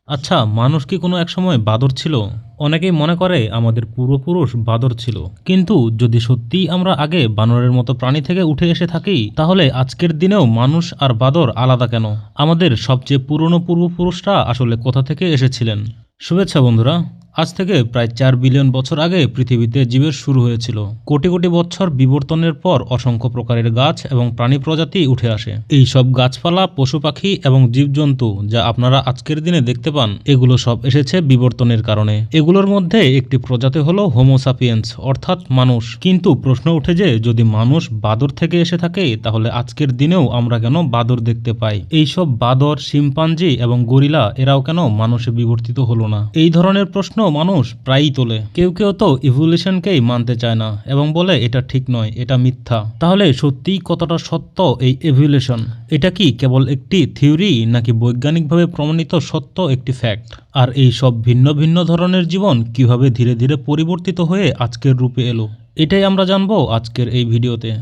আচ্ছা, মানুষ কি কোনো একসময় বাদর ছিল? অনেকেই মনে করে আমাদের পূর্বপুরুষ বাদর ছিল। কিন্তু যদি সত্যিই আমরা আগে বানরের মতো প্রাণী থেকে উঠে এসে থাকি, তাহলে আজকের দিনেও মানুষ আর বাদর আলাদা কেন? আমাদের সবচেয়ে পুরনো পূর্বপুরুষরা আসলে কোথা থেকে এসেছিলেন? শুভেচ্ছা বন্ধুরা। আজ থেকে প্রায় 4 বিলিয়ন বছর আগে পৃথিবীতে জীবের শুরু হয়েছিল। কোটি কোটি বছর বিবর্তনের পর অসংখ্য প্রকারের গাছ এবং প্রাণী প্রজাতি উঠে আসে। এই সব গাছপালা, পশু পাখি এবং জীবজন্তু যা আপনারা আজকের দিনে দেখতে পান, এগুলো সব এসেছে বিবর্তনের কারণে। এগুলোর মধ্যে একটি প্রজাতি হলো হোমো সাপিয়েন্স, অর্থাৎ মানুষ। কিন্তু প্রশ্ন উঠে যে যদি মানুষ বাদর থেকে এসে থাকে, তাহলে আজকের দিনেও আমরা কেন বাদর দেখতে পাই? এই সব বাদর, শিম্পাঞ্জি এবং গরিলা এরাও কেন মানুষে বিবর্তিত হলো না? এই ধরনের প্রশ্ন মানুষ প্রায়ই তোলে। কেউ কেউ তো ইভলিউশনকেই মানতে চায় না এবং বলে এটা ঠিক নয়, এটা মিথ্যা। তাহলে সত্যিই কতটা সত্য এই ইভলিউশন? এটা কি কেবল একটি থিওরি, নাকি বৈজ্ঞানিকভাবে প্রমাণিত সত্য একটি ফ্যাক্ট? আর এই সব ভিন্ন ভিন্ন ধরনের জীবন কিভাবে ধীরে ধীরে পরিবর্তিত হয়ে আজকের রূপে এলো, এটাই আমরা জানবো আজকের এই ভিডিওতে।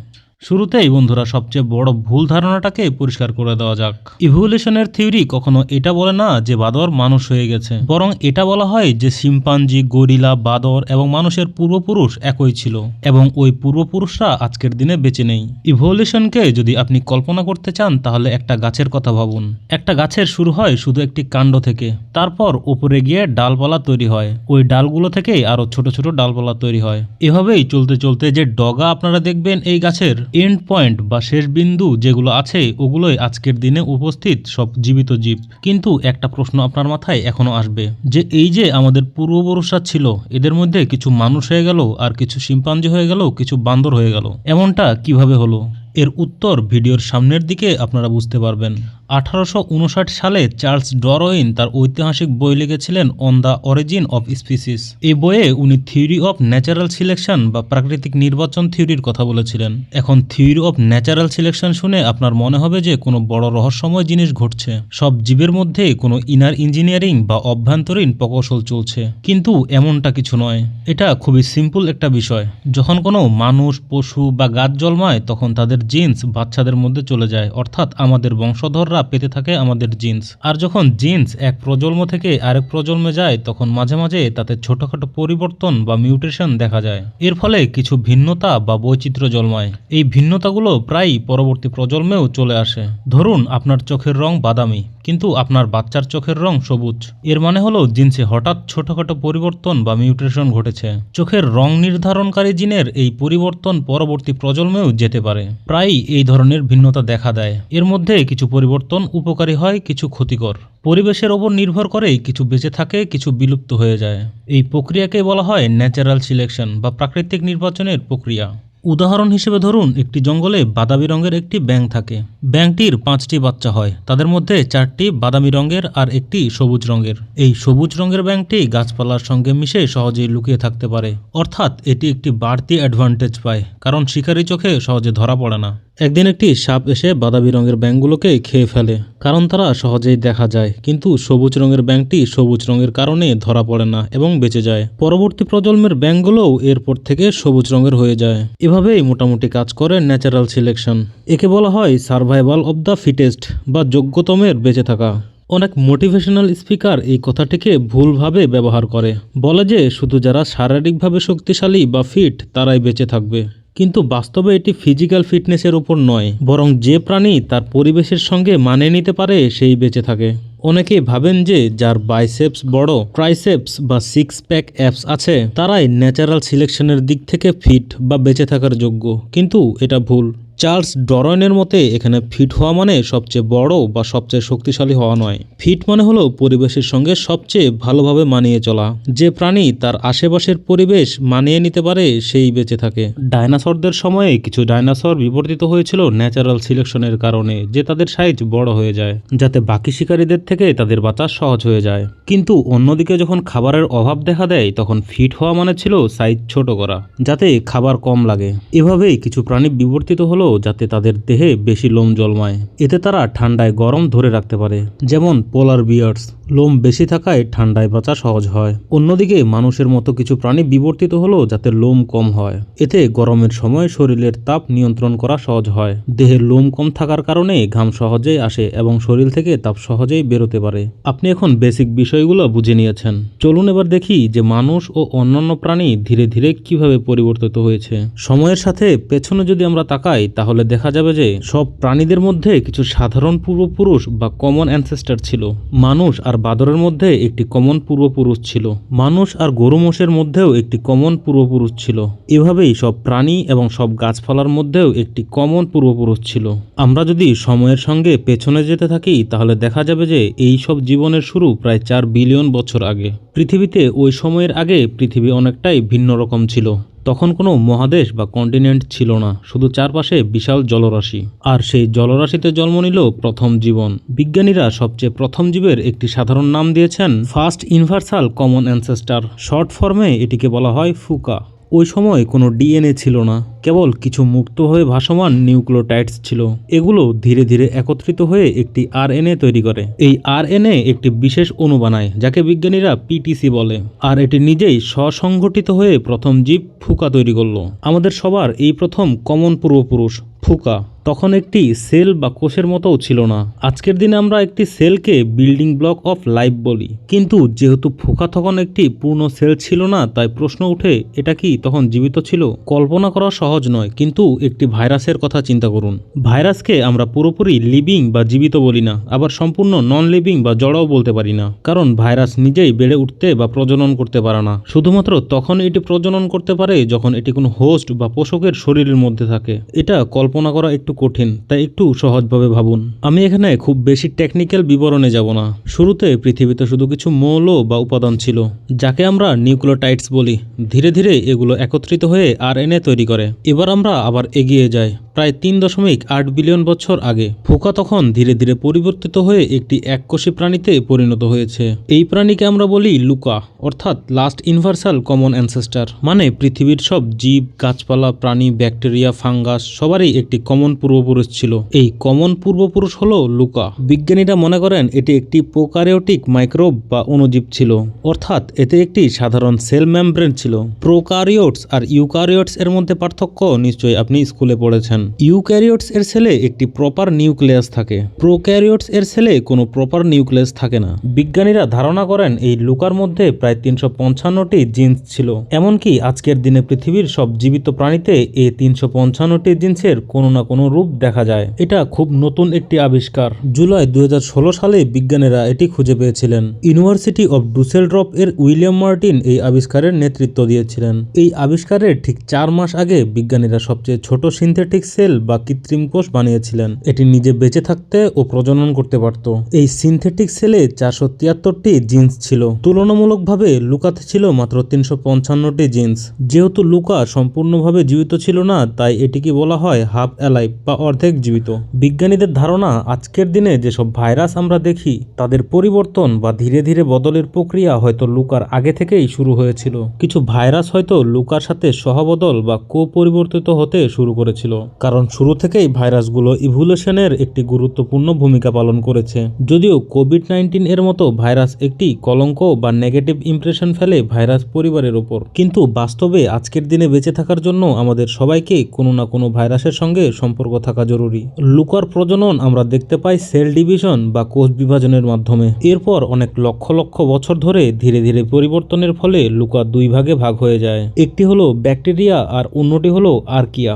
শুরুতেই বন্ধুরা সবচেয়ে বড় ভুল ধারণাটাকে পরিষ্কার করে দেওয়া যাক। ইভলিউশনের থিওরি কখনো এটা বলে না যে বাদর মানুষ হয়ে গেছে, বরং এটা বলা হয় যে শিম্পাঞ্জি, গরিলা, বাদর এবং মানুষের পূর্বপুরুষ একই ছিল এবং ওই পূর্বপুরুষরা আজকের দিনে বেঁচে নেই। ইভলিউশনকে যদি আপনি কল্পনা করতে চান, তাহলে একটা গাছের কথা ভাবুন। একটা গাছের শুরু হয় শুধু একটি কাণ্ড থেকে, তারপর উপরে গিয়ে ডালপালা তৈরি হয়, ওই ডালগুলো থেকেই আরো ছোট ছোট ডালপালা তৈরি হয়। এভাবেই চলতে চলতে যে ডগা আপনারা দেখবেন এই গাছের, এন্ড পয়েন্ট বা শেষ বিন্দু যেগুলো আছে, ওগুলোই আজকের দিনে উপস্থিত সব জীবিত জীব। কিন্তু একটা প্রশ্ন আপনার মাথায় এখনো আসবে যে এই যে আমাদের পূর্বপুরুষরা ছিল, এদের মধ্যে কিছু মানুষ হয়ে গেল, আর কিছু শিম্পাঞ্জি হয়ে গেল, কিছু বান্দর হয়ে গেল, এমনটা কিভাবে হলো? এর উত্তর ভিডিওর সামনের দিকে আপনারা বুঝতে পারবেন। 1859 সালে চার্লস ডারউইন তার ঐতিহাসিক বই লিখেছিলেন on the origin of species. এই বইয়ে উনি থিওরি অফ ন্যাচারাল সিলেকশন বা প্রাকৃতিক নির্বাচন থিওরির কথা বলেছিলেন। এখন থিওরি অফ ন্যাচারাল সিলেকশন শুনে আপনার মনে হবে যে কোনো বড় রহস্যময় জিনিস ঘটছে, সব জীবের মধ্যে কোনো ইনার ইঞ্জিনিয়ারিং বা অভ্যন্তরীণ প্রকৌশল চলছে। কিন্তু এমনটা কিছু নয়। এটা খুবই সিম্পল একটা বিষয়। যখন কোনো মানুষ, পশু বা গাছ জন্মায়, তখন তাদের জিন্স বাচ্চাদের মধ্যে চলে যায়, অর্থাৎ আমাদের বংশধররা পেতে থাকে আমাদের জিন্স। আর যখন জিন্স এক প্রজন্ম থেকে আরেক প্রজন্মে যায়, তখন মাঝে মাঝে তাতে ছোটখাটো পরিবর্তন বা মিউটেশন দেখা যায়। এর ফলে কিছু ভিন্নতা বা বৈচিত্র্য জন্মায়। এই ভিন্নতাগুলো প্রায়ই পরবর্তী প্রজন্মেও চলে আসে। ধরুন আপনার চোখের রং বাদামি, কিন্তু আপনার বাচ্চার চোখের রং সবুজ। এর মানে হলো জিন্সে হঠাৎ ছোটখাটো পরিবর্তন বা মিউটেশন ঘটেছে। চোখের রং নির্ধারণকারী জিনের এই পরিবর্তন পরবর্তী প্রজন্মেও যেতে পারে। প্রায়ই এই ধরনের ভিন্নতা দেখা দেয়। এর মধ্যে কিছু পরিবর্তন উপকারী হয়, কিছু ক্ষতিকর। পরিবেশের ওপর নির্ভর করে কিছু বেঁচে থাকে, কিছু বিলুপ্ত হয়ে যায়। এই প্রক্রিয়াকে বলা হয় ন্যাচারাল সিলেকশন বা প্রাকৃতিক নির্বাচনের প্রক্রিয়া। উদাহরণ হিসেবে ধরুন একটি জঙ্গলে বাদামি রঙের একটি ব্যাঙ থাকে। ব্যাঙটির 5টি বাচ্চা হয়, তাদের মধ্যে 4টি বাদামি রঙের আর একটি সবুজ রঙের। এই সবুজ রঙের ব্যাঙটি গাছপালার সঙ্গে মিশে সহজেই লুকিয়ে থাকতে পারে, অর্থাৎ এটি একটি বাড়তি অ্যাডভান্টেজ পায়, কারণ শিকারী চোখে সহজে ধরা পড়ে না। একদিন একটি সাপ এসে বাদামি রঙের ব্যাঙগুলোকে খেয়ে ফেলে, কারণ তারা সহজেই দেখা যায়, কিন্তু সবুজ রঙের ব্যাঙটি সবুজ রঙের কারণে ধরা পড়ে না এবং বেঁচে যায়। পরবর্তী প্রজন্মের ব্যাঙগুলোও এরপর থেকে সবুজ রঙের হয়ে যায়। এভাবেই মোটামুটি কাজ করে ন্যাচারাল সিলেকশন। একে বলা হয় সার্ভাইভাল অব দ্য ফিটেস্ট বা যোগ্যতমের বেঁচে থাকা। অনেক মোটিভেশনাল স্পিকার এই কথাটিকে ভুলভাবে ব্যবহার করে, বলে যে শুধু যারা শারীরিকভাবে শক্তিশালী বা ফিট তারাই বেঁচে থাকবে। কিন্তু বাস্তবে এটি ফিজিক্যাল ফিটনেসের উপর নয়, বরং যে প্রাণী তার পরিবেশের সঙ্গে মানিয়ে নিতে পারে সেই বেঁচে থাকে। অনেকেই ভাবেন যে যার বাইসেপস বড়, ট্রাইসেপস বা সিক্স প্যাক অ্যাপস আছে, তারাই ন্যাচারাল সিলেকশনের দিক থেকে ফিট বা বেঁচে থাকার যোগ্য, কিন্তু এটা ভুল। চার্লস ডারউইনের মতে এখানে ফিট হওয়া মানে সবচেয়ে বড় বা সবচেয়ে শক্তিশালী হওয়া নয়। ফিট মানে হলো পরিবেশের সঙ্গে সবচেয়ে ভালোভাবে মানিয়ে চলা। যে প্রাণী তার আশেপাশের পরিবেশ মানিয়ে নিতে পারে সেই বেঁচে থাকে। ডাইনোসরদের সময়ে কিছু ডাইনোসর বিবর্তিত হয়েছিল ন্যাচারাল সিলেকশনের কারণে, যে তাদের সাইজ বড় হয়ে যায়, যাতে বাকি শিকারীদের থেকে তাদের বাঁচা সহজ হয়ে যায়। কিন্তু অন্যদিকে যখন খাবারের অভাব দেখা দেয়, তখন ফিট হওয়া মানে ছিল সাইজ ছোট করা, যাতে খাবার কম লাগে। এভাবেই কিছু প্রাণী বিবর্তিত হলো যাতে তাদের দেহে বেশি লোম জন্মায়, এতে তারা ঠান্ডায় গরম ধরে রাখতে পারে, যেমন পোলার বিয়ার্স। লোম বেশি থাকায় ঠান্ডায় বাঁচা সহজ হয়। অন্যদিকে মানুষের মতো কিছু প্রাণী বিবর্তিত হলো যাতে লোম কম হয়। এতে গরমের সময় শরীরের তাপ নিয়ন্ত্রণ করা সহজ হয়। দেহের লোম কম থাকার কারণে ঘাম সহজেই আসে এবং শরীর থেকে তাপ সহজেই বেরোতে পারে। আপনি এখন বেসিক বিষয়গুলো বুঝে নিয়েছেন। চলুন এবার দেখি যে মানুষ ও অন্যান্য প্রাণী ধীরে ধীরে কিভাবে পরিবর্তিত হয়েছে। সময়ের সাথে পেছনে যদি আমরা তাকাই তাহলে দেখা যাবে যে সব প্রাণীদের মধ্যে কিছু সাধারণ পূর্বপুরুষ বা কমন অ্যানসেস্টর ছিল। মানুষ আর বাদরের মধ্যে একটি কমন পূর্বপুরুষ ছিল। মানুষ আর গরু মোষের মধ্যেও একটি কমন পূর্বপুরুষ ছিল। এভাবেই সব প্রাণী এবং সব গাছপালার মধ্যেও একটি কমন পূর্বপুরুষ ছিল। আমরা যদি সময়ের সঙ্গে পেছনে যেতে থাকি তাহলে দেখা যাবে যে এই সব জীবনের শুরু প্রায় 4 বিলিয়ন বছর আগে। পৃথিবীতে ওই সময়ের আগে পৃথিবী অনেকটাই ভিন্ন রকম ছিল। তখন কোনো মহাদেশ বা কন্টিনেন্ট ছিল না, শুধু চারপাশে বিশাল জলরাশি। আর সেই জলরাশিতে জন্ম নিল প্রথম জীবন। বিজ্ঞানীরা সবচেয়ে প্রথম জীবের একটি সাধারণ নাম দিয়েছেন first universal common ancestor. Short ফর্মে এটিকে বলা হয় ফুকা। ওই সময় কোনো ডিএনএ ছিল না, কেবল কিছু মুক্ত হয়ে ভাসমান নিউক্লিওটাইডস ছিল। এগুলো ধীরে ধীরে একত্রিত হয়ে একটি আরএনএ তৈরি করে। এই আরএনএ একটি বিশেষ অণু বানায় যাকে বিজ্ঞানীরা পিটিসি বলে। আর এটি নিজেই স্বসংগঠিত হয়ে প্রথম জীব ফুকা তৈরি করলো। আমাদের সবার এই প্রথম কমন পূর্বপুরুষ ফুকা তখন একটি সেল বা কোষের মতোও ছিল না। আজকের দিনে আমরা একটি সেলকে বিল্ডিং ব্লক অফ লাইফ বলি, কিন্তু যেহেতু ফুকা তখন একটি পূর্ণ সেল ছিল না, তাই প্রশ্ন উঠে এটা কি তখন জীবিত ছিল? কল্পনা করা সহজ নয়, কিন্তু একটি ভাইরাসের কথা চিন্তা করুন। ভাইরাসকে আমরা পুরোপুরি লিভিং বা জীবিত বলি না, আবার সম্পূর্ণ নন লিভিং বা জড়াও বলতে পারি না, কারণ ভাইরাস নিজেই বেড়ে উঠতে বা প্রজনন করতে পারে না। শুধুমাত্র তখন এটি প্রজনন করতে পারে যখন এটি কোনো হোস্ট বা পোষকের শরীরের মধ্যে থাকে। এটা কল্পনা করা একটু কঠিন, তাই একটু সহজভাবে ভাবুন। আমি এখানে খুব বেশি টেকনিক্যাল বিবরণে যাব না। শুরুতে পৃথিবীতে শুধু কিছু মৌল বা উপাদান ছিল, যাকে আমরা নিউক্লিওটাইডস বলি। ধীরে ধীরে এগুলো একত্রিত হয়ে আরএনএ তৈরি করে। এবার আমরা আবার এগিয়ে যাই প্রায় 3.8 বিলিয়ন বছর আগে। ফুকা তখন ধীরে ধীরে পরিবর্তিত হয়ে একটি এককোষী প্রাণীতে পরিণত হয়েছে। এই প্রাণীকে আমরা বলি লুকা, অর্থাৎ লাস্ট ইউনিভার্সাল কমন অ্যানসেস্টর। মানে পৃথিবীর সব জীব, গাছপালা, প্রাণী, ব্যাকটেরিয়া, ফাঙ্গাস সবারই একটি কমন পূর্বপুরুষ ছিল। এই কমন পূর্বপুরুষ হলো লুকা। বিজ্ঞানীরা মনে করেন এটি একটি প্রোকারিওটিক মাইক্রোব বা অণুজীব ছিল, অর্থাৎ এতে একটি সাধারণ সেল মেমব্রেন ছিল। প্রোকারিওটস আর ইউক্যারিওটস এর মধ্যে পার্থক্য নিশ্চয়ই আপনি স্কুলে পড়েছেন। ইউক্যারিওটস এর সেলে একটি প্রপার নিউক্লিয়াস থাকে, প্রোক্যারিওটস এর সেলে কোনো প্রপার নিউক্লিয়াস থাকে না। বিজ্ঞানীরা ধারণা করেন এই লুকার মধ্যে প্রায় 355টি জিনস ছিল। এমনকি আজকের দিনে পৃথিবীর সব জীবিত প্রাণীতে এই 355টি জিনসের কোনো না কোনো রূপ দেখা যায়। এটা খুব নতুন একটি আবিষ্কার। জুলাই 2016 সালে বিজ্ঞানীরা এটি খুঁজে পেয়েছিলেন। ইউনিভার্সিটি অব ডুসেলডর্ফ এর উইলিয়াম মার্টিন এই আবিষ্কারের নেতৃত্ব দিয়েছিলেন। এই আবিষ্কারের ঠিক 4 মাস আগে বিজ্ঞানীরা সবচেয়ে ছোট সিনথেটিক সেল বা কৃত্রিম কোষ বানিয়েছিলেন। এটি নিজে বেঁচে থাকতে ও প্রজনন করতে পারত। এই সিনথেটিক সেলে 473টি জিনস ছিল। তুলনামূলকভাবে লুকাতে ছিল মাত্র 355টি জিনস। যেহেতু লুকা সম্পূর্ণভাবে জীবিত ছিল না, তাই এটিকে বলা হয় হাফ অ্যালাইভ বা অর্ধেক জীবিত। বিজ্ঞানীদের ধারণা আজকের দিনে যেসব ভাইরাস আমরা দেখি তাদের পরিবর্তন বা ধীরে ধীরে বদলের প্রক্রিয়া হয়তো লুকার আগে থেকেই শুরু হয়েছিল। কিছু ভাইরাস হয়তো লুকার সাথে সহবদল বা পরিবর্তিত হতে শুরু করেছিল, কারণ শুরু থেকেই ভাইরাসগুলো ইভলিউশনের একটি গুরুত্বপূর্ণ ভূমিকা পালন করেছে। যদিও কোভিড-19 এর মতো ভাইরাস একটি কলঙ্ক বা নেগেটিভ ইমপ্রেশন ফেলে ভাইরাস পরিবারের ওপর, কিন্তু বাস্তবে আজকের দিনে বেঁচে থাকার জন্য আমাদের সবাইকে কোনো না কোনো ভাইরাসের সঙ্গে সম্পর্ক থাকা জরুরি। লুকার প্রজনন আমরা দেখতে পাই সেল ডিভিশন বা কোষ বিভাজনের মাধ্যমে। এরপর অনেক লক্ষ লক্ষ বছর ধরে ধীরে ধীরে পরিবর্তনের ফলে লুকা 2 ভাগে ভাগ হয়ে যায়। একটি হলো ব্যাকটেরিয়া আর অন্যটি হলো আর্কিয়া।